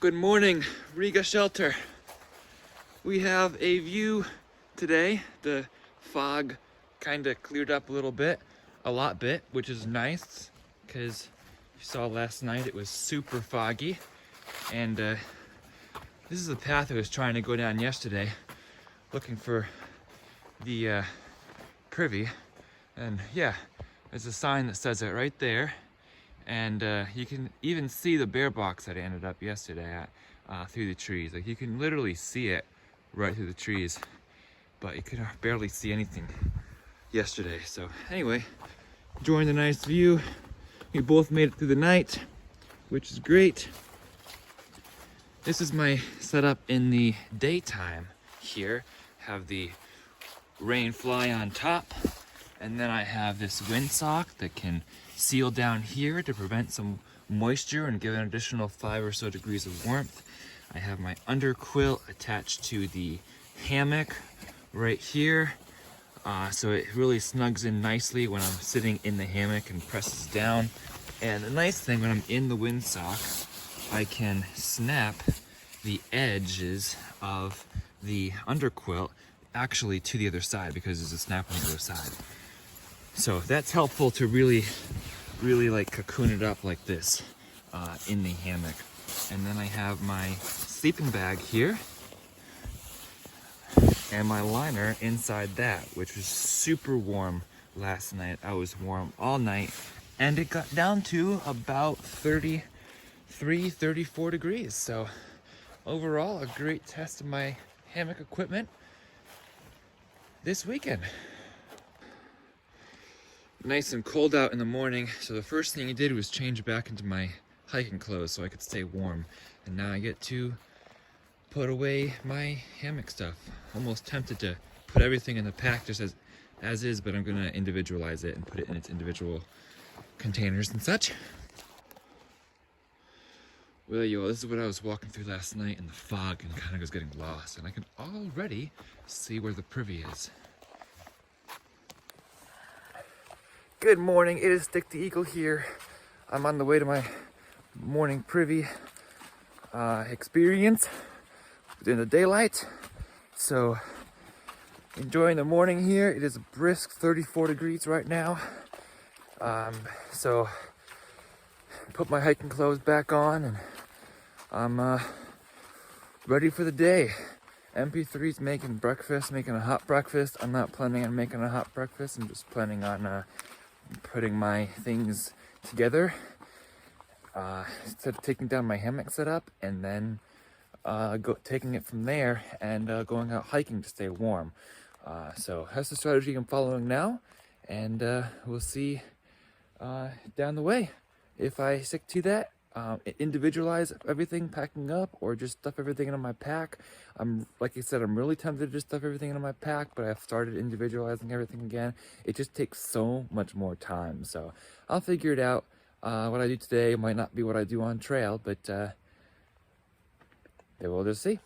Good morning, Riga Shelter. We have a view today. The fog kind of cleared up a little bit, which is nice because you saw last night it was super foggy. And this is the path I was trying to go down yesterday, looking for the privy. And yeah, there's a sign that says it right there. And you can even see the bear box that I ended up yesterday at through the trees. Like you can literally see it right through the trees, but you could barely see anything yesterday. So anyway, enjoying the nice view. We both made it through the night, which is great. This is my setup in the daytime here. Have the rain fly on top, and then I have this windsock that can seal down here to prevent some moisture and give an additional 5 or so degrees of warmth. I have my under quilt attached to the hammock right here, so it really snugs in nicely when I'm sitting in the hammock and presses down. And the nice thing, when I'm in the windsock, I can snap the edges of the under quilt actually to the other side because there's a snap on the other side. So that's helpful to really like cocoon it up like this in the hammock. And then I have my sleeping bag here and my liner inside that, which was super warm last night. I was warm all night and it got down to about 33, 34 degrees. So overall, a great test of my hammock equipment this weekend. Nice and cold out in the morning, so the first thing I did was change back into my hiking clothes so I could stay warm. And now I get to put away my hammock stuff. Almost tempted to put everything in the pack just as is, but I'm gonna individualize it and put it in its individual containers and such. Well, this is what I was walking through last night in the fog and kind of was getting lost, and I can already see where the privy is. Good morning, it is Stick the Eagle here. I'm on the way to my morning privy experience in the daylight. So, enjoying the morning here. It is a brisk 34 degrees right now. So, put my hiking clothes back on and I'm ready for the day. MP3's making breakfast, making a hot breakfast. I'm not planning on making a hot breakfast. I'm just planning on putting my things together, instead of taking down my hammock setup and then taking it from there and going out hiking to stay warm. So that's the strategy I'm following now, and we'll see down the way if I stick to that. Individualize everything, packing up, or just stuff everything into my pack. Like I said, I'm really tempted to just stuff everything into my pack, but I've started individualizing everything again. It just takes so much more time, so I'll figure it out. What I do today might not be what I do on trail, but we'll just see.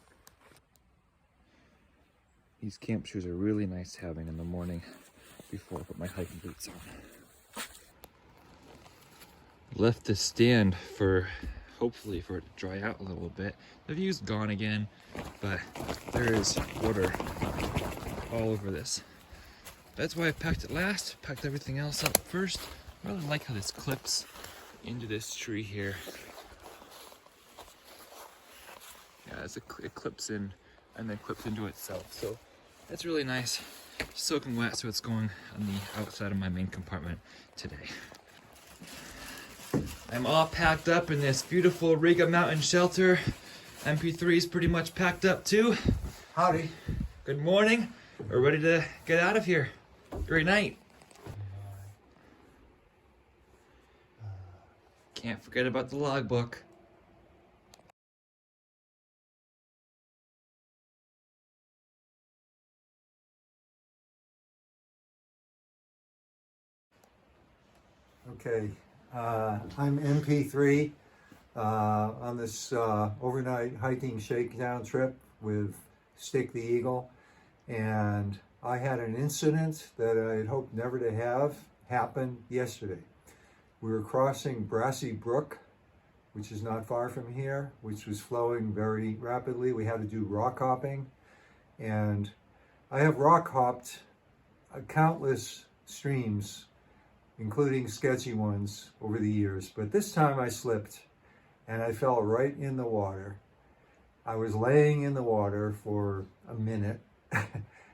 These camp shoes are really nice having in the morning before I put my hiking boots on. Left to stand for, hopefully for it to dry out a little bit. The view's gone again, but there is water all over this. That's why I packed it last, packed everything else up first. I really like how this clips into this tree here. Yeah, it clips in and then clips into itself. So that's really nice. Soaking wet, so it's going on the outside of my main compartment today. I'm all packed up in this beautiful Riga mountain shelter. MP3 is pretty much packed up too. Howdy. Good morning. We're ready to get out of here. Great night. Can't forget about the logbook. Okay, I'm MP3 on this overnight hiking shakedown trip with Stick the Eagle, and I had an incident that I had hoped never to have happen yesterday. We were crossing Brassy Brook which is not far from here, which was flowing very rapidly. We had to do rock hopping, and I have rock hopped countless streams, including sketchy ones over the years, but this time I slipped and I fell right in the water. I was laying in the water for a minute.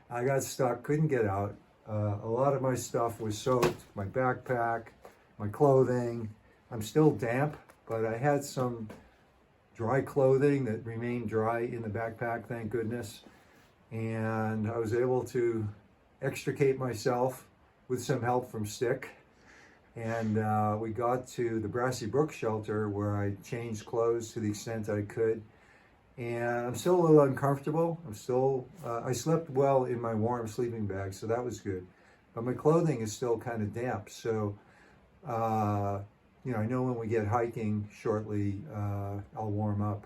I got stuck, couldn't get out. A lot of my stuff was soaked, my backpack, my clothing. I'm still damp, but I had some dry clothing that remained dry in the backpack, thank goodness. And I was able to extricate myself with some help from Stick. And we got to the Brassy Brook shelter where I changed clothes to the extent I could. And I'm still a little uncomfortable. I slept well in my warm sleeping bag, so that was good. But my clothing is still kind of damp. So, you know, I know when we get hiking shortly, I'll warm up.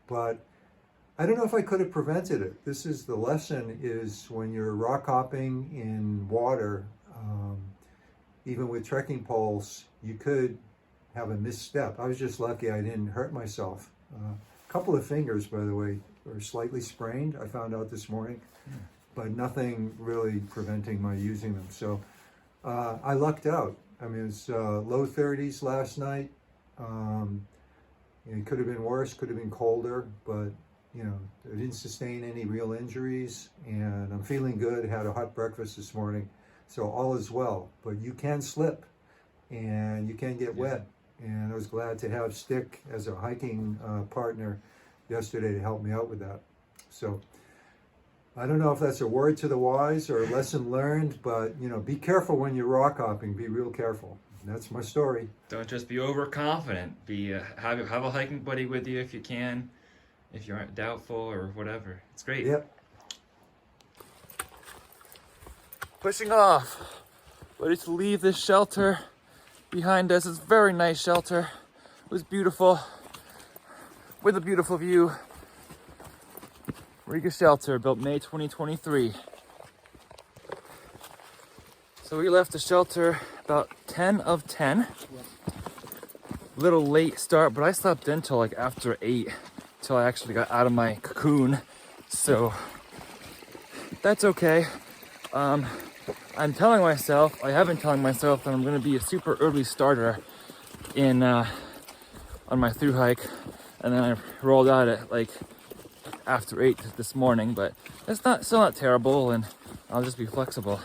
But I don't know if I could have prevented it. This is the lesson, is when you're rock hopping in water, even with trekking poles, you could have a misstep. I was just lucky I didn't hurt myself. A couple of fingers, by the way, were slightly sprained, I found out this morning, but nothing really preventing my using them. So I lucked out. I mean, it's low 30s last night. It could have been worse, could have been colder, but you know, I didn't sustain any real injuries, and I'm feeling good. Had a hot breakfast this morning, so all is well. But you can slip, and you can get wet. And I was glad to have Stick as a hiking partner yesterday to help me out with that. So I don't know if that's a word to the wise or a lesson learned, but you know, be careful when you're rock hopping. Be real careful. And that's my story. Don't just be overconfident. Have a hiking buddy with you if you can. If you aren't doubtful or whatever. It's great. Yep. Pushing off. Ready to leave this shelter behind us. It's a very nice shelter. It was beautiful. With a beautiful view. Riga Shelter, built May 2023. So we left the shelter about 10 of 10. Little late start, but I slept in till like after 8. Till I actually got out of my cocoon, so that's okay. I have been telling myself that I'm going to be a super early starter in on my through hike, and then I rolled out at like after 8 this morning, but it's still not terrible, and I'll just be flexible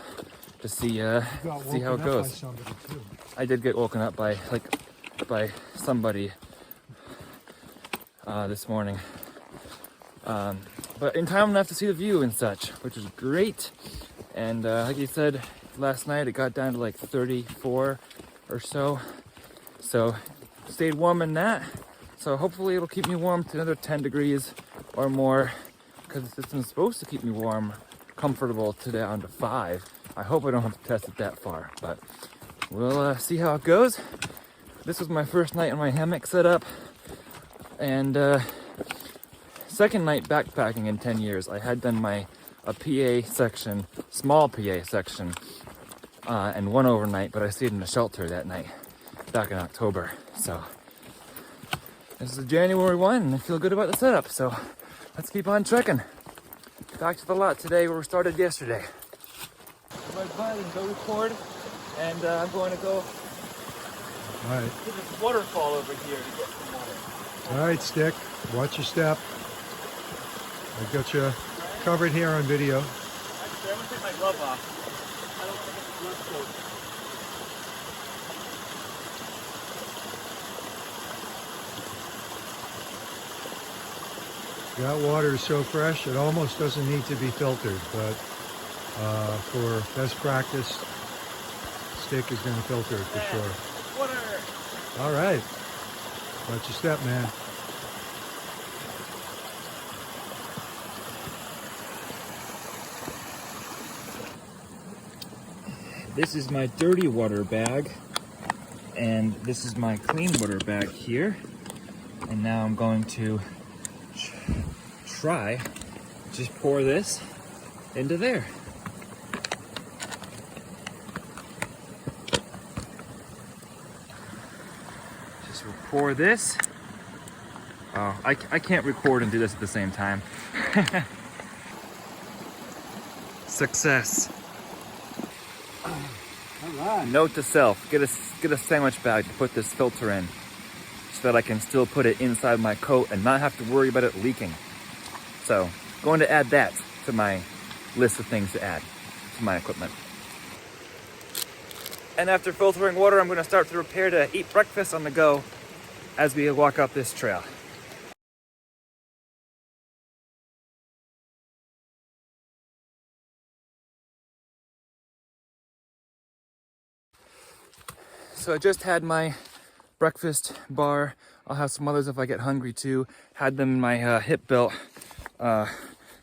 to see how it goes. I did get woken up by somebody this morning, but in time enough to see the view and such, which is great. And like you said, last night it got down to like 34 or so, stayed warm in that. So hopefully it'll keep me warm to another 10 degrees or more, because the system's supposed to keep me warm, comfortable to down to 5. I hope I don't have to test it that far, but we'll see how it goes. This was my first night in my hammock setup, and second night backpacking in 10 years. I had done a PA section, small PA section, and one overnight, but I stayed in a shelter that night back in October. So this is January 1, and I feel good about the setup. So let's keep on trekking. Back to the lot today where we started yesterday. My bud and go record, and I'm going to go to this waterfall over here to get some water. All right, Stick, watch your step. I've got you covered here on video. Actually, I'm going to take my glove off. I don't want to get the glove soaked. That water is so fresh, it almost doesn't need to be filtered, but for best practice, Stick is going to filter it for sure. Water! All right. Watch your step, man. This is my dirty water bag, and this is my clean water bag here. And now I'm going to try just pour this into there. Just pour this Oh, I can't record and do this at the same time. Success. All right. Note to self, get a sandwich bag to put this filter in so that I can still put it inside my coat and not have to worry about it leaking. So, going to add that to my list of things to add to my equipment. And after filtering water, I'm going to start to prepare to eat breakfast on the go as we walk up this trail. So I just had my breakfast bar. I'll have some others if I get hungry too. Had them in my hip belt,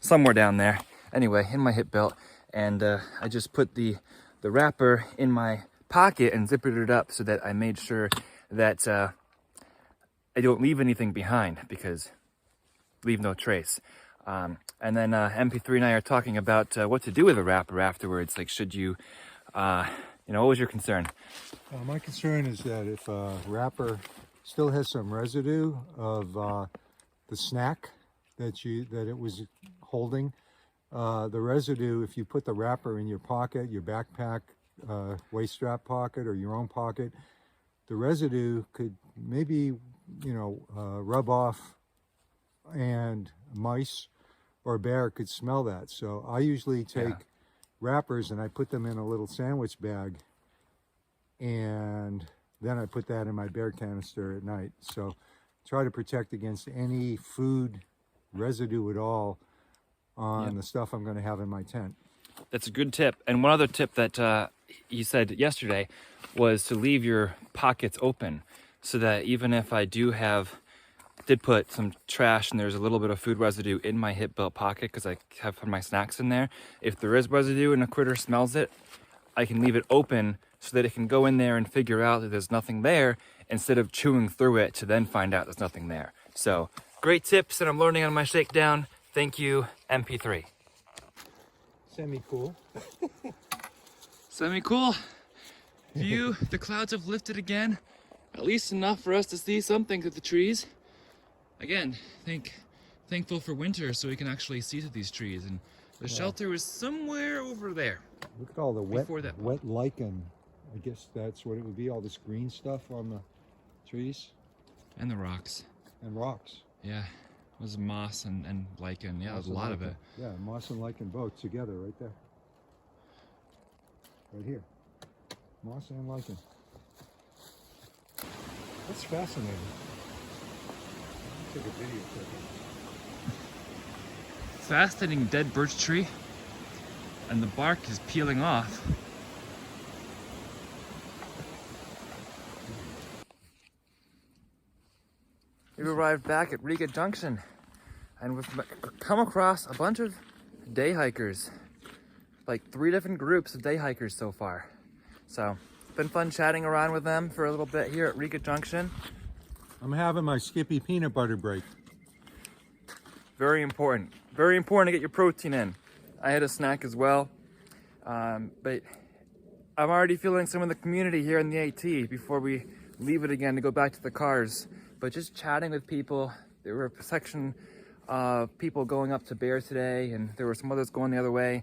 somewhere down there. Anyway, in my hip belt. And I just put the wrapper in my pocket and zippered it up so that I made sure that I don't leave anything behind, because leave no trace. And then MP3 and I are talking about what to do with the wrapper afterwards. Like, should you, what was your concern? My concern is that if a wrapper still has some residue of the snack that it was holding, the residue, if you put the wrapper in your pocket, your backpack, waist strap pocket, or your own pocket, the residue could maybe, rub off, and mice or a bear could smell that. So I usually take wrappers and I put them in a little sandwich bag, and then I put that in my bear canister at night. So try to protect against any food residue at all on the stuff I'm going to have in my tent. That's a good tip. And one other tip that you said yesterday was to leave your pockets open, so that even if I did put some trash and there's a little bit of food residue in my hip belt pocket, because I have put my snacks in there, if there is residue and a critter smells it, I can leave it open so that it can go in there and figure out that there's nothing there, instead of chewing through it to then find out there's nothing there. So, great tips that I'm learning on my Shakedown. Thank you, MP3. Semi-cool. Semi-cool. View, the clouds have lifted again. At least enough for us to see something through the trees. Again, thankful for winter so we can actually see through these trees. And the shelter is somewhere over there. Look at all the wet lichen. I guess that's what it would be, all this green stuff on the trees. And the rocks. And rocks. Yeah, it was moss and lichen. Yeah, there's a lot of it. Yeah, moss and lichen both together right there. Right here. Moss and lichen. That's fascinating. Take a video clip. Fascinating dead birch tree, and the bark is peeling off. We've arrived back at Riga Junction, and we've come across a bunch of day hikers, like 3 different groups of day hikers so far. So it's been fun chatting around with them for a little bit here at Riga Junction. I'm having my Skippy peanut butter break. Very important. Very important to get your protein in. I had a snack as well, but I'm already feeling some of the community here in the AT before we leave it again to go back to the cars. But just chatting with people, there were a section of people going up to Bear today, and there were some others going the other way.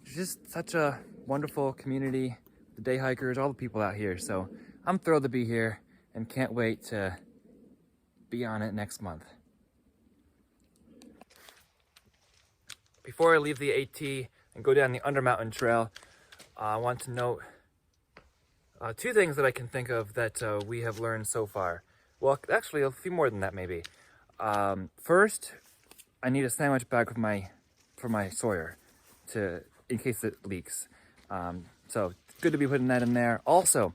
It's just such a wonderful community, the day hikers, all the people out here. So I'm thrilled to be here and can't wait to be on it next month. Before I leave the AT and go down the Undermountain Trail, I want to note 2 things that I can think of that we have learned so far. Well, actually, a few more than that, maybe. First, I need a sandwich bag for my Sawyer in case it leaks. So it's good to be putting that in there. Also,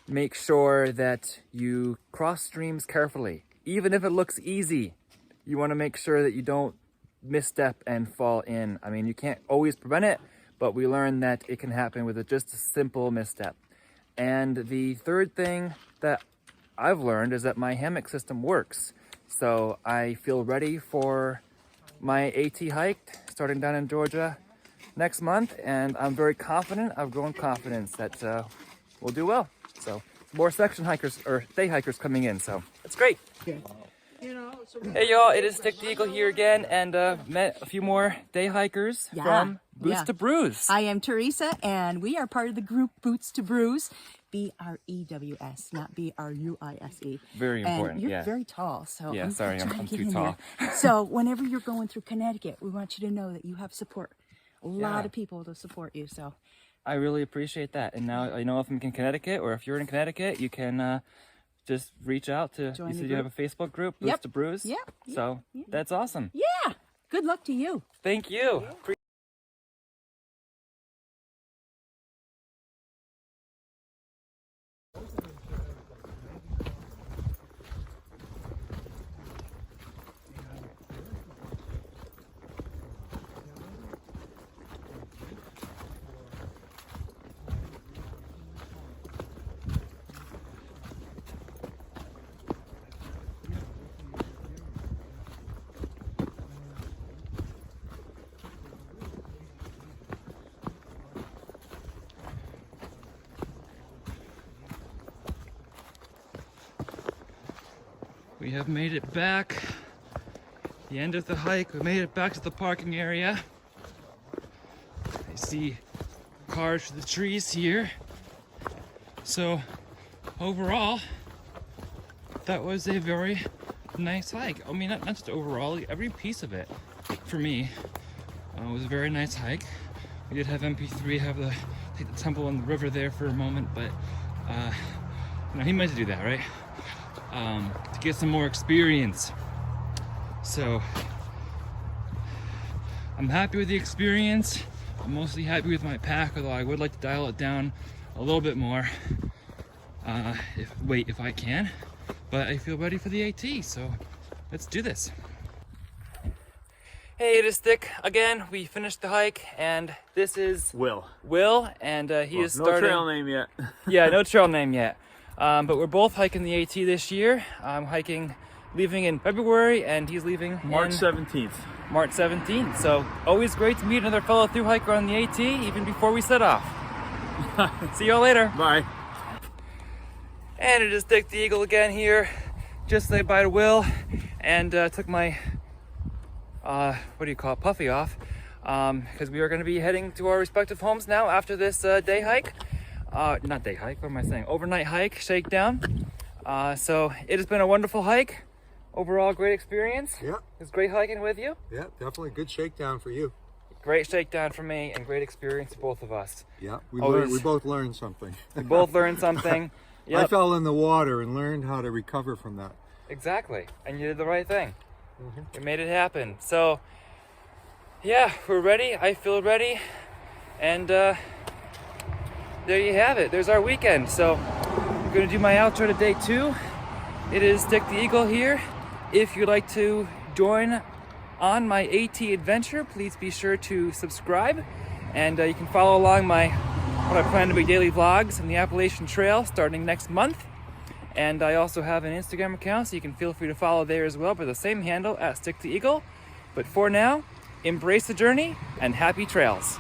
make sure that you cross streams carefully. Even if it looks easy, you want to make sure that you don't misstep and fall in. I mean, you can't always prevent it, but we learned that it can happen with just a simple misstep. And the third thing that I've learned is that my hammock system works. So I feel ready for my AT hike starting down in Georgia next month, and I'm very confident. I've grown confidence that we'll do well. So more section hikers or day hikers coming in, so it's great. You know, Hey y'all, it is Stick the Eagle here again, and met a few more day hikers from Boots to Brews. I am Teresa, and we are part of the group Boots to Brews. B-R-E-W-S, not B-R-U-I-S-E. Very important, and you're very tall, so yeah, sorry, I'm too tall. So whenever you're going through Connecticut, we want you to know that you have support. A lot of people to support you, so. I really appreciate that. And now I know if I'm in Connecticut, or if you're in Connecticut, you can just reach out to, you said you have a Facebook group, Boots to Brews? Yeah. So that's awesome. Yeah. Good luck to you. Thank you. We have made it back. The end of the hike. We made it back to the parking area. I see cars for the trees here. So overall, that was a very nice hike. I mean, not just overall, every piece of it for me was a very nice hike. We did have MP3 take the temple on the river there for a moment, but you know, he meant to do that, right? To get some more experience. So I'm happy with the experience. I'm mostly happy with my pack, although I would like to dial it down a little bit more if I can. But I feel ready for the AT, so let's do this. Hey, it is Stick again. We finished the hike, and this is Will, and he is starting. No trail name yet. Yeah, no trail name yet. But we're both hiking the AT this year. I'm leaving in February, and he's leaving March 17th. March 17th. So always great to meet another fellow thru hiker on the AT, even before we set off. See y'all later. Bye. And it is Dick the Eagle again here. Just say bye to Will, and took my puffy off, because we are going to be heading to our respective homes now after this day hike. Not day hike, what am I saying? Overnight hike, Shakedown. So it has been a wonderful hike. Overall, great experience. Yeah. It's great hiking with you. Yeah, definitely a good shakedown for you. Great shakedown for me, and great experience for both of us. Yeah, we both learned something. We both learned something. Yep. I fell in the water and learned how to recover from that. Exactly, and you did the right thing. You made it happen. So, yeah, we're ready. I feel ready, and there you have it. There's our weekend. So I'm gonna do my outro to day 2. It is Dick the Eagle here. If you'd like to join on my AT adventure, please be sure to subscribe, and you can follow along what I plan to be daily vlogs on the Appalachian Trail starting next month. And I also have an Instagram account, so you can feel free to follow there as well by the same handle, @StickTheEagle. But for now, embrace the journey and happy trails.